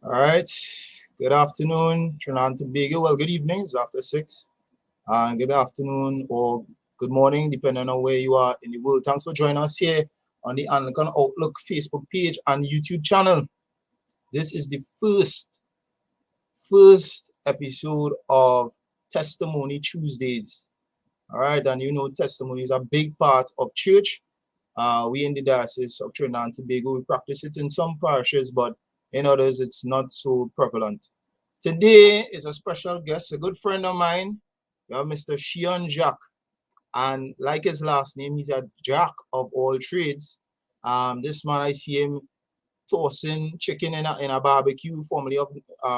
All right. Good afternoon, Trinidad and Tobago. Well, good evening. It's after 6. And good afternoon or good morning, depending on where you are in the world. Thanks for joining us here on the Anglican Outlook Facebook page and YouTube channel. This is the first episode of Testimony Tuesdays. All right. And you know, testimony is a big part of church. We in the Diocese of Trinidad and Tobago, we practice it in some parishes, but in others, it's not so prevalent. Today is a special guest, a good friend of mine. We have Mr. Sheon Jack. And like his last name, he's a jack of all trades. This man, I see him tossing chicken in a barbecue, formerly of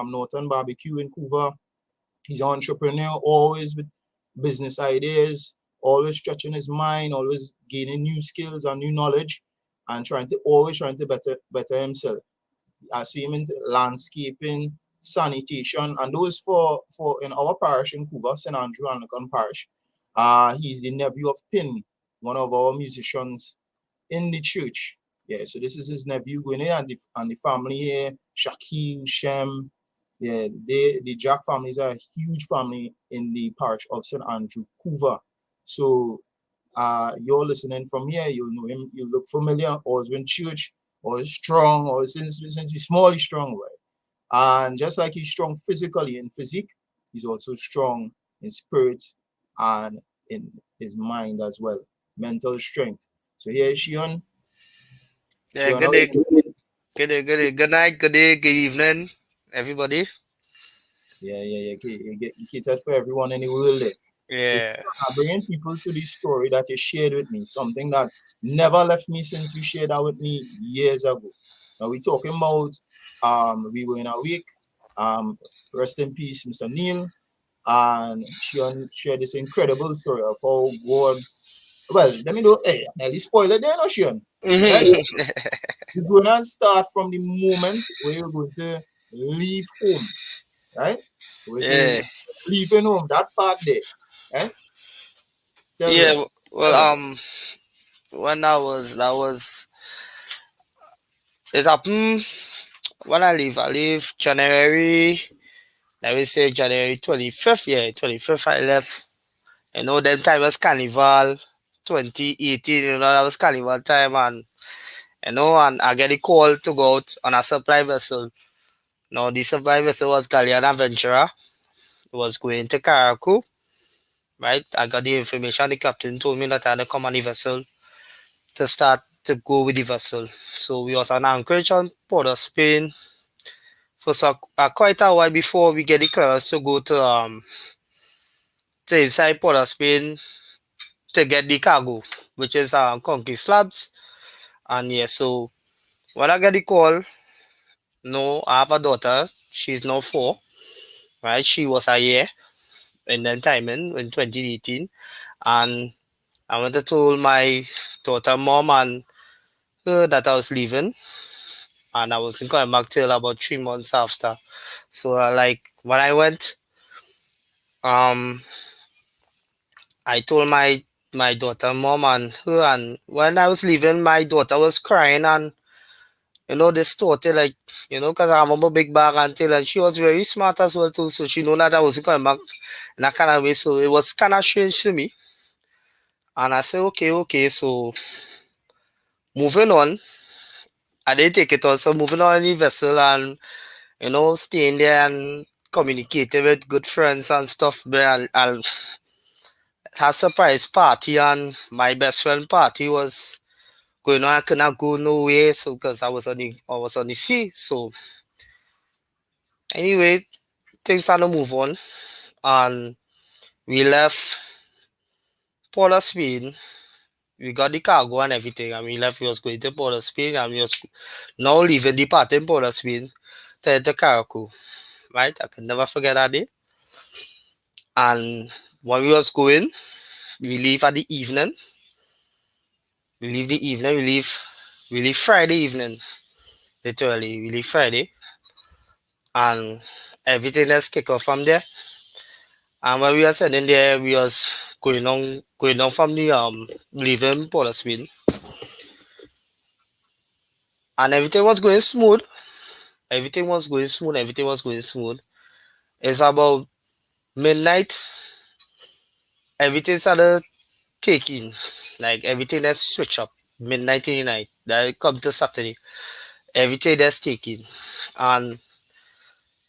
Northern Barbecue in Couva. He's an entrepreneur, always with business ideas, always stretching his mind, always gaining new skills and new knowledge, and always trying to better himself. I see him into landscaping, sanitation, and those for in our parish in Couva, St. Andrew Anglican Parish. He's the nephew of Pin, one of our musicians in the church. Yeah, so this is his nephew going in, and the family here, Shaquille, Shem. Yeah, the Jack families are a huge family in the parish of St. Andrew, Couva. So you're listening from here, you'll know him, you look familiar, or he's in church, or he's strong, or since he's small, he's strong, right? And just like he's strong physically in physique, he's also strong in spirit and in his mind as well, mental strength. So here is Sheon. Yeah, Sheon, good how are day, you doing? good night, good day, good evening, everybody. Yeah. You catered for everyone in the world there. So Yeah, I'm bringing people to this story that you shared with me, something that never left me since you shared that with me years ago. Now we're talking about we were in a week, rest in peace, Mr. Neil, and she shared this incredible story of how God. Well, let me know. Hey, at least spoil it there, no, Sean. Right? hmm We're going to start from the moment where you're going to leave home, right? We're yeah, saying leaving home, that part there, right? Tell yeah. them. Well, Tell them. when it happened when I leave January. Let me say January 25th. Yeah, 25th. I left. Then time was Carnival, 2018. That was Carnival time, and and I get a call to go out on a supply vessel. Now, the supply vessel was Galleon Adventurer. It was going to Caracu, right? I got the information. The captain told me that I had to come on the vessel to start to go with the vessel. So we was on anchorage on Port of Spain for quite a while before we get the clearance to go to inside Port of Spain to get the cargo, which is concrete slabs. And yeah, so when I get the call, no, I have a daughter. She's now 4, right? She was a year in that time in 2018, and I went to told my daughter mom and her that I was leaving, and I wasn't coming back till about 3 months after. So like when I went, um, I told my daughter mom and her, and when I was leaving, my daughter was crying, and this daughter like because I have a big bag until, and she was very smart as well too, so she knew that I wasn't coming back in that kind of way. So it was kind of strange to me, and I said okay, so moving on. I didn't take it on. So moving on in the vessel and staying there and communicating with good friends and stuff. But I had a surprise party, and my best friend party was going on. I could not go nowhere, so because I was on the sea. So anyway, things had to move on, and we left Port of Spain. We got the cargo and everything, and we left. We was going to Port of Spain, and we was now leaving the party in Port of Spain to head to Caracu. Right, I can never forget that day. And when we was going, we leave at the evening. We leave the evening. We leave Friday evening. Literally, we leave Friday, and everything else kick off from there. And when we were sitting there, we was going on from the leaving Port of Spain, and everything was going smooth. Everything was going smooth. Everything was going smooth. It's about midnight. Everything started taking. Like everything that's switch up. Midnight in the night. That come to Saturday. Everything that's taking. And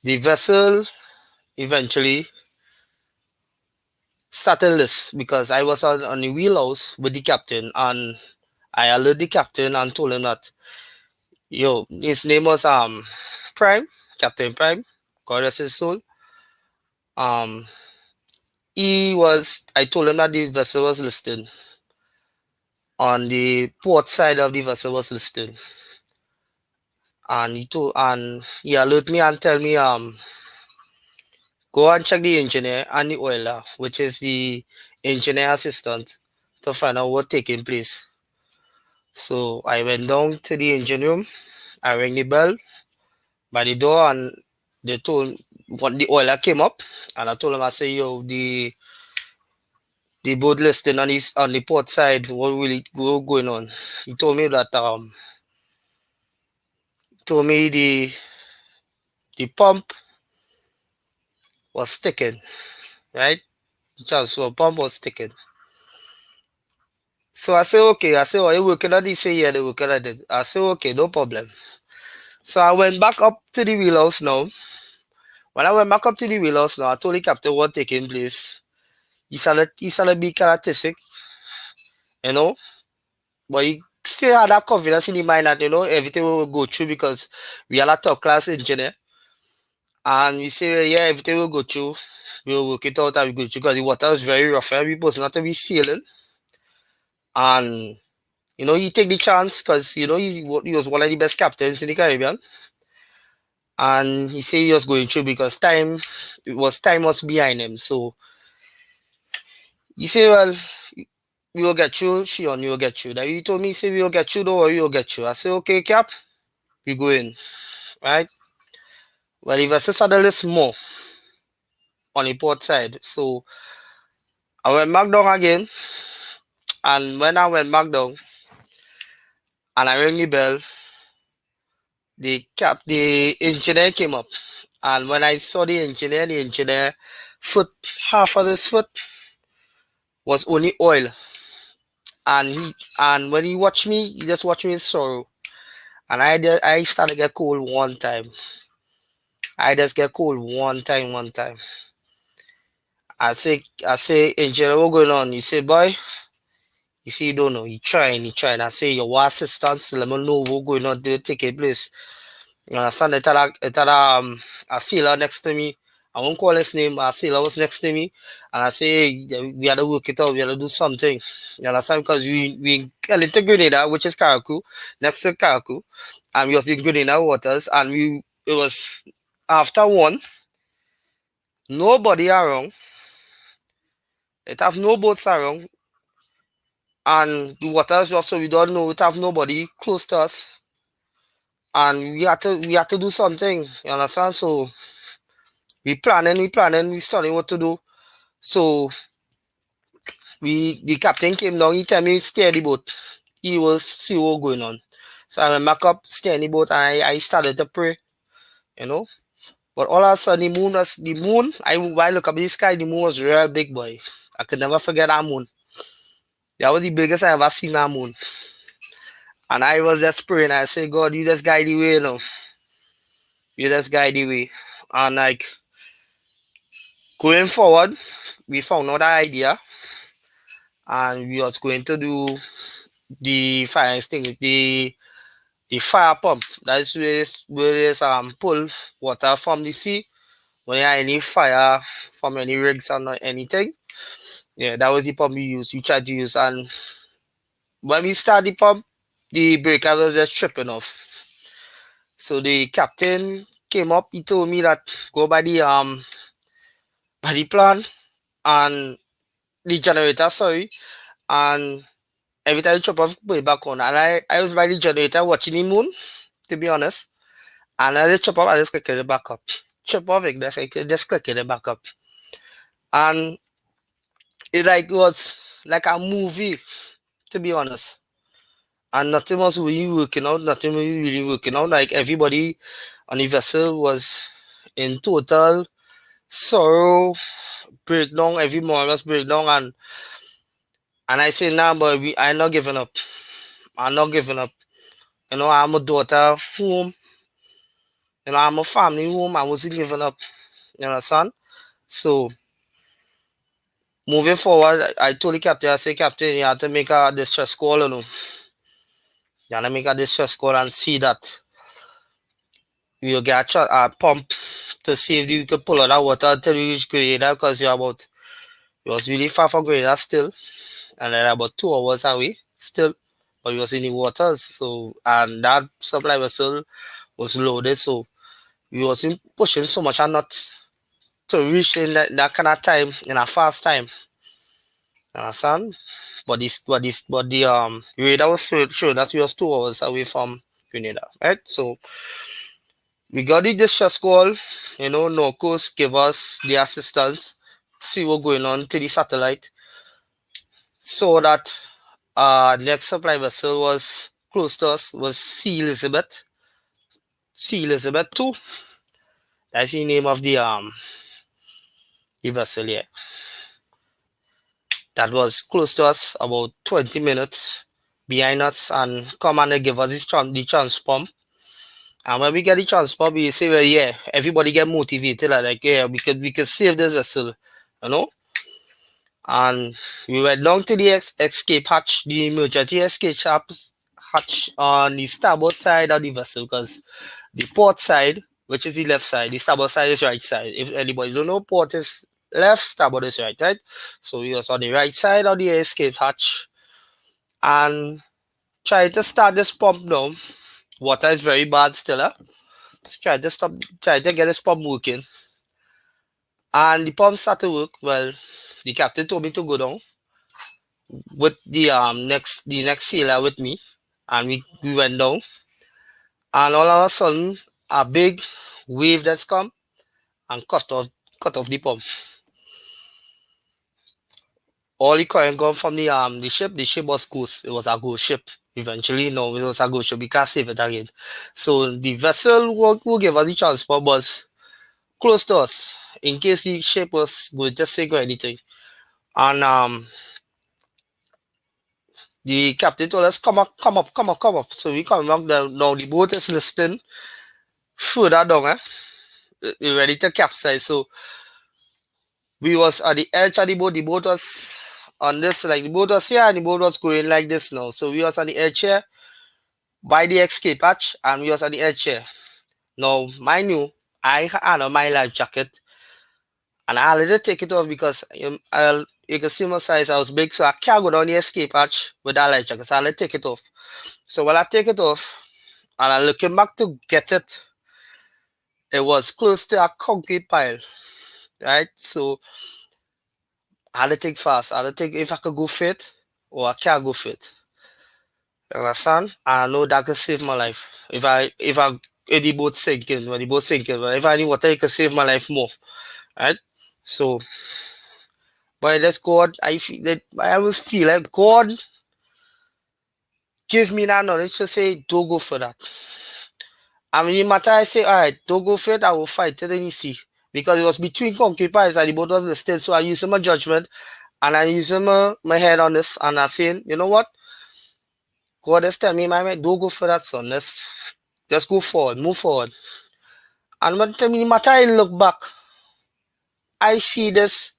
the vessel eventually settled this because I was on the wheelhouse with the captain and I alerted the captain and told him that yo, his name was Prime, Captain Prime, God rest his soul. Um I told him that the vessel was listed on the port side of the vessel was listed. And he alert me and tell me go and check the engineer and the oiler, which is the engineer assistant, to find out what taking place. So I went down to the engine room, I rang the bell by the door and they told when the oiler came up and I told him I say yo the boat listing on the port side, what really going on? He told me that told me the pump was sticking, right? The transfer pump was sticking. So I say okay. I say, oh, you working on this? Say yeah, they working on it. I say okay, no problem. So I went back up to the wheelhouse now. When I went back up to the wheelhouse now, I told the captain what taking place. He started being kind of tissy, you know. But he still had that confidence in the mind that everything will go through because we are a top class engineer. And we say, yeah, everything will go through. We'll work it out and we go through because the water was very rough and we supposed not to be sailing. And he take the chance because he was one of the best captains in the Caribbean. And he said he was going through because time was behind him. So he said, well, we will get you, Sheon, you will get you. That he told me, he said, we will get you, don't worry, we will get you. I said, okay, Cap, we go in, right? Well, if I say saddle is more on the port side. So I went back down again. And when I went back down and I rang the bell, the engineer came up. And when I saw the engineer foot, half of his foot was only oil. And when he watched me, he just watched me in sorrow. And I started to get cold one time. I just get cold one time. I say, engineer, what going on? He said, boy, you see, you don't know. He trying. I say, your assistants, let me know what going on, they take a place. You understand? It had a sailor next to me. I won't call his name. A sailor was next to me. And I say, hey, we had to work it out. We had to do something. You understand? Because we into Grenada, which is Karaku, next to Karaku. And we was in Grenada waters. And it was after one, nobody around. It have no boats around. And the waters also, we don't know. It have nobody close to us. And we had to do something. You understand? So we studying what to do. So the captain came down, he tell me steer the boat. He was see what going on. So I went back up, steer the boat, and I started to pray, you know. But all of a sudden the moon, when I look up at the sky, the moon was real big boy. I could never forget that moon. That was the biggest I ever seen that moon. And I was just praying. I said, God, you just guide the way, You just guide the way. And like going forward, we found out that idea and we was going to do the fire extinguisher, the fire pump. That is where is pull water from the sea when you have any fire from any rigs or anything. Yeah, that was the pump we tried to use. And when we start the pump, the breaker was just tripping off. So the captain came up, he told me that go by the plan and the generator, sorry, and every time you chop off, put it back on. And I was by the generator watching the moon, to be honest. And I just chop off, I just click it back up. Chop off it, just click it back up. And it was like a movie, to be honest. and nothing was really working out. Nothing was really working out. Like everybody on the vessel was in total sorrow, breakdown. Every morning was breakdown, and I say, nah, but I'm not giving up. I'm not giving up. I'm a daughter home. I'm a family home. I wasn't giving up. You understand? So moving forward, I told the captain, I said, Captain, you have to make a distress call, You have to make a distress call and see that you get a pump to see if you could pull out that water until you reach Grenada because you was really far from Grenada still, and then about 2 hours away still, but you was in the waters. So, and that supply vessel was loaded, so we wasn't pushing so much and not to reach in that kind of time in a fast time. You understand? But the radar was showing that we was 2 hours away from Grenada, right? So we got the distress call, Norcos give us the assistance, see what going on to the satellite, so that next supply vessel was close to us was Sea Elizabeth 2. That's the name of the vessel here. That was close to us, about 20 minutes behind us, and come and they give us the chance pump. And when we get the chance pump, we say, well, yeah, everybody get motivated, like, yeah, we could save this vessel, you know. And we went down to the escape hatch, the emergency hatch on the starboard side of the vessel, because the port side, which is the left side, the starboard side is right side. If anybody don't know, port is left, starboard is right, right? So we was on the right side of the escape hatch and try to start this pump now. Water is very bad still, huh? So try to get this pump working. And the pump started to work. Well, the captain told me to go down with the next sailor with me, and we went down, and all of a sudden a big wave that's come and cut off the pump. All the current gone from the ship. The ship was ghost. It was a ghost ship. Eventually, no, it was a ghost ship. We can't save it again. So the vessel will give us the transport was close to us in case the ship was going to sink or anything. And the captain told us, come up, come up, come up, come up. So we come up down. Now the boat is listing further down, we ready to capsize. So we was at the edge of the boat. The boat was on this, like the boat was here and the boat was going like this now. So we was on the edge here by the escape hatch and we was on the edge here. Now, mind you, I had on my life jacket and I had to take it off because you can see my size, I was big, so I can't go down the escape hatch with that life jacket. So I had to take it off. So when I take it off and I'm looking back to get it, it was close to a concrete pile, right? So I had to think fast. I had to think if I could go fit or I can't go fit. You understand? And I know that could save my life. If the boat sinking, when the boat sinking, but if I need water, it could save my life more. Right? So but that's God. I always feel like God give me that knowledge to say, don't go for that. I mean, no matter I say, all right, don't go for it, I will fight till then you see. Because it was between concubines and the boat was listed. So I used my judgment and I used my head on this and I saying, you know what? God is telling me, my man, don't go for that, son. Let's just go forward, move forward. And when the matter I look back, I see this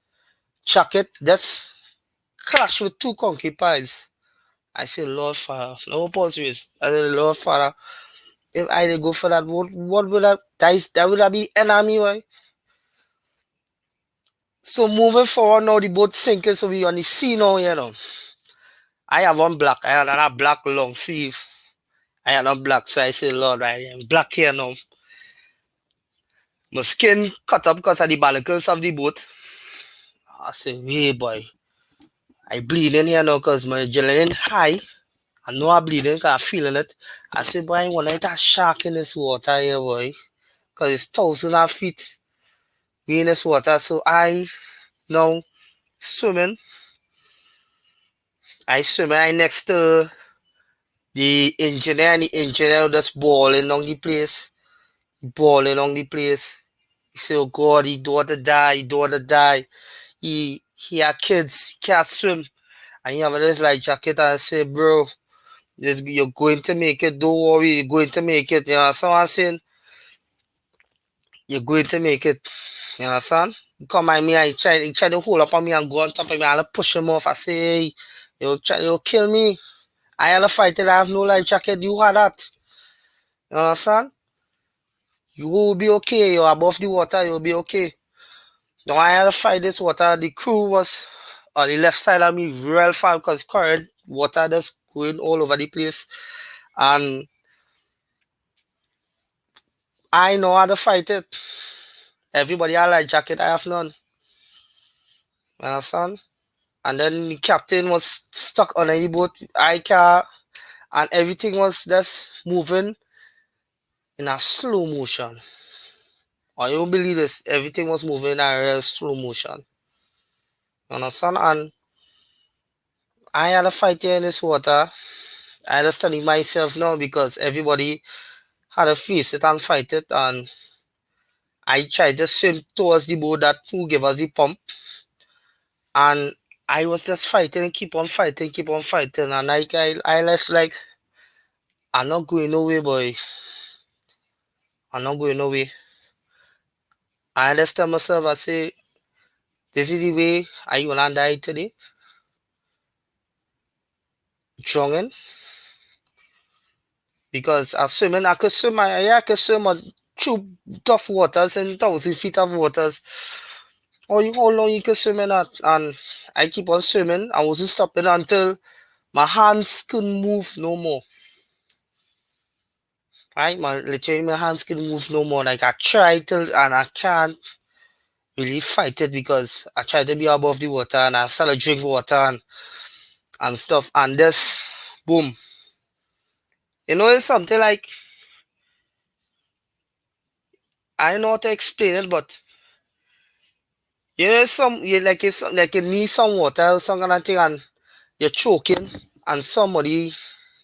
jacket that's clashed with two concubines. I say, Lord Father, no apologies. I say, Lord Father, if I did go for that, what would that would have be enemy, right? So moving forward now, the boat sinking, so we on the sea now, I have one black, I have another black long sleeve. I have not black, so I say, Lord, I am black here now. My skin cut up because of the barnacles of the boat. I say, hey boy, I bleeding here now because my adrenaline high. I know I bleeding because I'm feeling it. I say, boy, I want to hit a shark in this water here, boy. Because it's thousands of feet in this water. So I now swimming. I next to the engineer just balling on the place, balling on the place. He say, oh God, he daughter die, he daughter die. He had kids, he can't swim. And he have this like jacket and I say, bro, you're going to make it, don't worry, you're going to make it. You know what I'm saying? You're going to make it. You understand? He come at me and he try to hold up on me and go on top of me and I push him off. I say, hey, you'll kill me. I had a fight and I have no life jacket. You had that. You understand? You will be okay. You're above the water. You'll be okay. Now I had to fight this water. The crew was on the left side of me real far because current water just going all over the place. And I know how to fight it. Everybody had life jacket. I have none. You understand? And then the captain was stuck on the boat. I car and everything was just moving in a slow motion. I don't believe this. Everything was moving in a real slow motion. You understand? And I had a fight here in this water. I had to study myself now because everybody had to face it and fight it. And I tried to swim towards the boat that who gave us the pump. And I was just fighting, keep on fighting, keep on fighting. And I was like, I'm not going nowhere, boy. I'm not going nowhere. I understand myself. I say, this is the way I wanna die today. Drowning. Because I swimming, I could swim on through tough waters and 1,000 feet of waters. How long you can swim in that? And I keep on swimming. I wasn't stopping until my hands couldn't move no more. Right? Literally my hands couldn't move no more. Like I tried to and I can't really fight it because I tried to be above the water and I started drink water and stuff. And this boom. It's something like I don't know how to explain it, but like you need some water or some kind of thing and you're choking and somebody,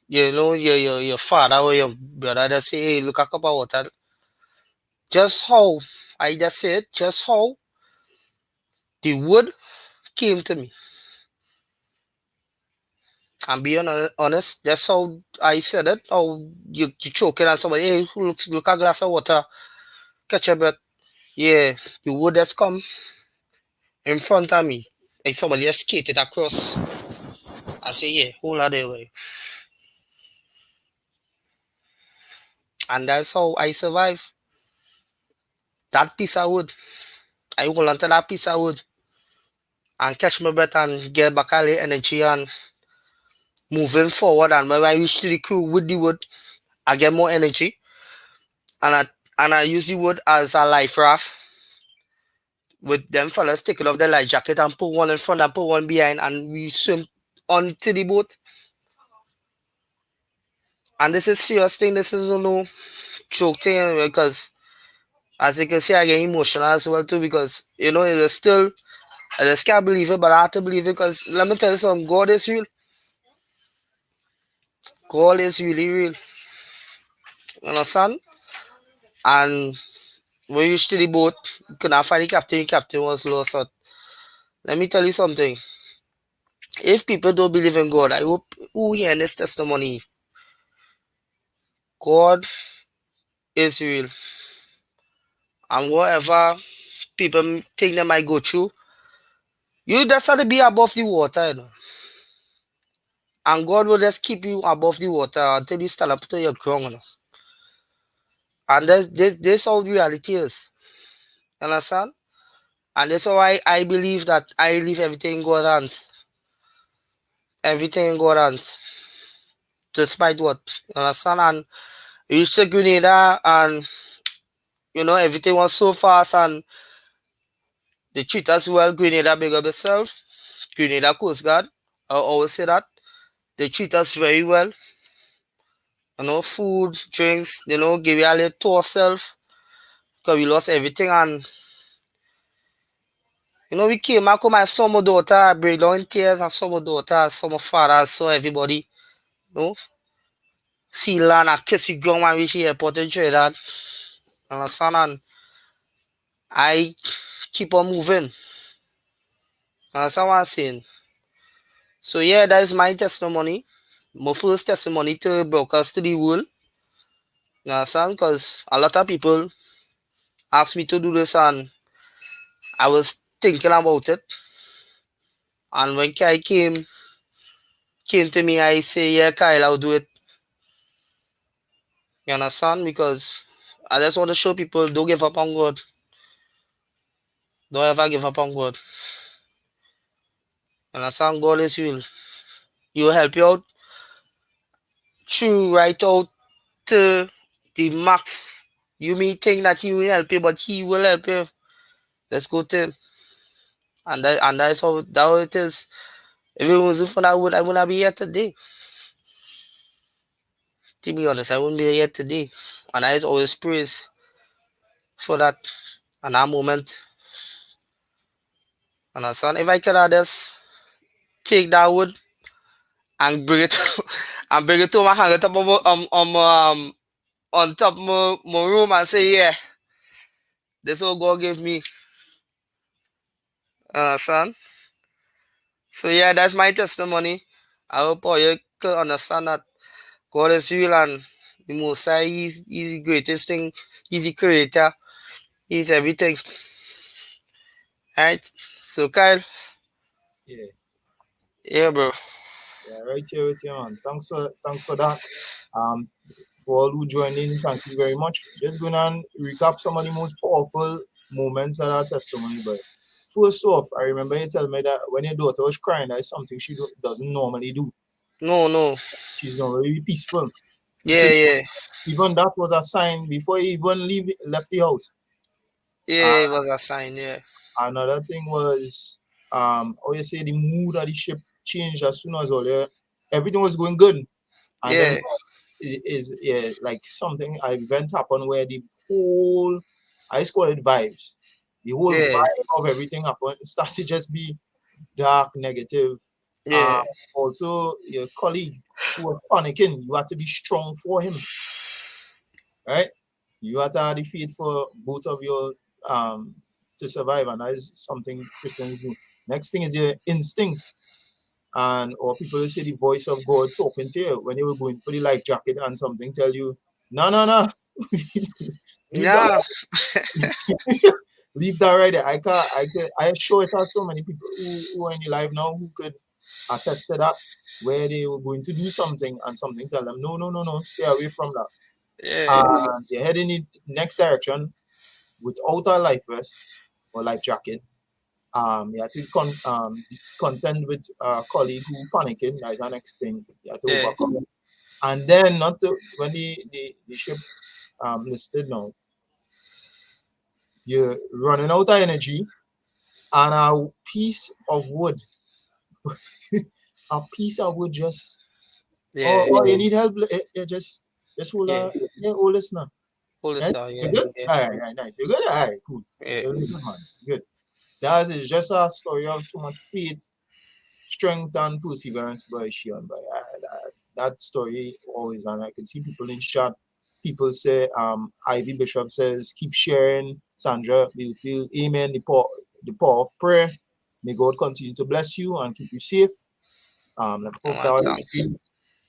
your father or your brother just say, hey, look a cup of water. Just how I just said, just how the word came to me. I'm being honest, that's how I said it. How you choking and somebody, hey, look a glass of water, catch a breath. Yeah, the word has come in front of me. Like somebody just skated across. I say, yeah, hold on there, way. And that's how I survive. That piece of wood. I hold on to that piece of wood and catch my breath and get back all the energy and moving forward. And when I reach to the crew with the wood, I get more energy. And I use the wood as a life raft with them fellas taking off their life jacket and put one in front and put one behind and we swim onto the boat. And this is serious thing, this is no joke thing because as you can see I get emotional as well too because it's still I just can't believe it, but I have to believe it because let me tell you something, God is real. God is really real. You understand? And when we reached to the boat, we could not find the captain was lost. So let me tell you something. If people don't believe in God, I hope who hear this testimony, God is real. And whatever people think they might go through, you just have to be above the water. And God will just keep you above the water until you stand up to your ground. And this how reality is. Understand? And that's why I believe that I leave everything in God's hands. Everything in God's hands. Despite what? You understand? And we reached to Grenada and everything was so fast and they treat us well. Grenada big up itself. Grenada Coast Guard. I always say that. They treat us very well. Food, drinks, give you a little to ourselves. Because we lost everything and we came back with my summer daughter, I break down in tears and summer daughter, summer father, so everybody, you know. see land and kiss you ground when we reach the airport in Trinidad. Understand? And I keep on moving. Understand what I'm saying? So yeah, that is my testimony. My first testimony to broadcast to the world. You understand? Because a lot of people asked me to do this and I was thinking about it. And when Kai came to me, I say, yeah, Kyle, I'll do it. You understand? Because I just want to show people don't give up on God. Don't ever give up on God. You understand? God is real. He will help you out through right out to the max. You may think that he will help you, but he will help you. Let's go to him. And that's how it is. If it wasn't for that wood, I would not be here today. To be honest, I wouldn't be here today. And I always praise for that and that moment. Understand? If I could have just take that wood and bring it and bring it to my hang it up on top of my room and say, yeah, this what God gave me. Understand? So yeah, that's my testimony. I hope all you can understand that God is real and the most high he's the greatest thing, he's the creator, he's everything. Alright. So Kyle, Yeah, yeah bro. yeah, right here with you, man. Thanks for that. Um, for all who joined in, thank you very much. Just gonna recap some of the most powerful moments of our testimony, but first off, I remember you telling me that when your daughter was crying, that is something she doesn't normally do. No. She's normally peaceful. You Yeah, see, yeah. even that was a sign before he even left the house. Yeah, it was a sign, yeah. Another thing was, how you say the mood of the ship changed as soon as everything was going good, and then Yeah, is yeah, like something an event happened where the whole I just call it vibes. The whole yeah, vibe of everything happened. It starts to just be dark, negative. yeah, Also, your colleague who was panicking, you had to be strong for him, right? You have to have the faith for both of your um to survive, and that is something Christians do. Next thing is your instinct, and or people who say the voice of God talking to you when you were going for the life jacket, and something tell you, no, no, no, leave that, yeah, leave that right there. I assure it has so many people who are in the life now who could attest to that, where they were going to do something and something tell them, no, no, no, no, stay away from that. yeah, They're heading in the next direction without a life vest or life jacket. You had to contend with a colleague who panicking. That's the next thing you had to yeah, overcome. And then not to when the ship listed now, you're running out of energy, and a piece of wood, a piece of wood just yeah, oh you need help, just hold yeah. on, yeah, hold this now. Hold Right? this down, You yeah, good? yeah, All right, nice. You good? All right, cool. yeah, You're good, man. Good. That is just a story of so much faith, strength, and perseverance by Sheon. But that story always, and I can see people in chat. People say, Ivy Bishop says, keep sharing. Sandra will feel, amen. The power of prayer. May God continue to bless you and keep you safe. Let's hope that man, was thanks. it.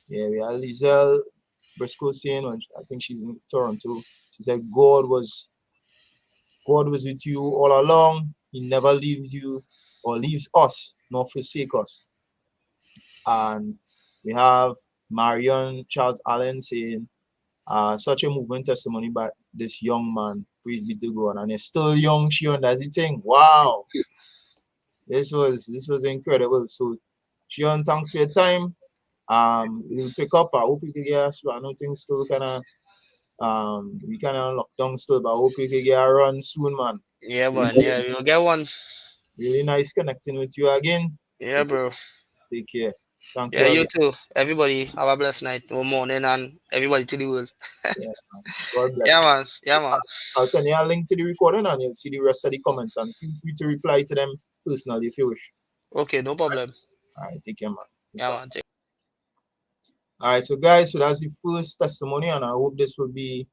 Yeah, we have Lizelle Briscoe saying, I think she's in Toronto. She said, God was with you all along. He never leaves you or leaves us, nor forsake us. And we have Marion Charles Allen saying, such a movement testimony by this young man. Praise be to God. And he's still young, Shion. That's the thing. Wow. This was incredible. So Shion, thanks for your time. We'll pick up. I hope you can get us. I know things still kinda we kinda locked down still, but I hope you can get a run soon, man. Yeah, Really, man, yeah, we'll get one. really nice connecting with you again. So Yeah, bro. take care. Thank Yeah, you you again. too. Everybody, have a blessed night or morning, and everybody to the world. Yeah, man. God Yeah, bless. man. Yeah, man. I'll send you a link to the recording and you'll see the rest of the comments and feel free to reply to them personally if you wish. Okay, no problem. All right, take care, man. It's Yeah, up. man. All right, so guys, so that's the first testimony, and I hope this will be,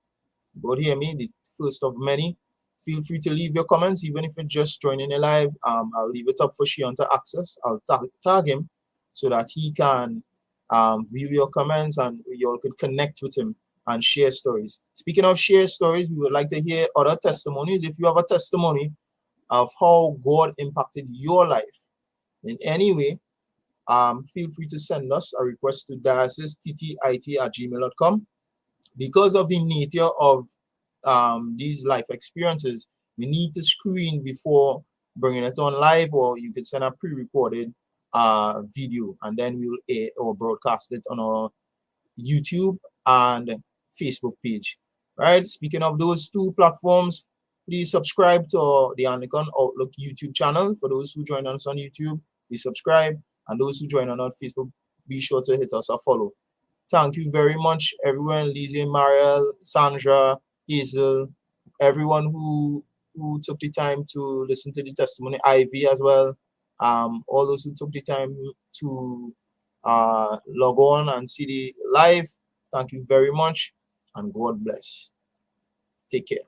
God hear me, the first of many. Feel free to leave your comments, even if you're just joining the live. I'll leave it up for Sheon to access. I'll tag him so that he can view your comments and you all could connect with him and share stories. Speaking of share stories, we would like to hear other testimonies. If you have a testimony of how God impacted your life in any way, feel free to send us a request to diocesett@gmail.com. Because of the nature of these life experiences, we need to screen before bringing it on live, or you could send a pre-recorded video and then we'll air or broadcast it on our YouTube and Facebook page. Right? Speaking of those two platforms, please subscribe to the Anglican Outlook YouTube channel. For those who join us on YouTube, please subscribe. And those who join us on Facebook, be sure to hit us a follow. Thank you very much, everyone. Lizzie, Mariel, Sandra, Hazel, everyone who took the time to listen to the testimony, Ivy as well. All those who took the time to log on and see the live. Thank you very much, and God bless. Take care.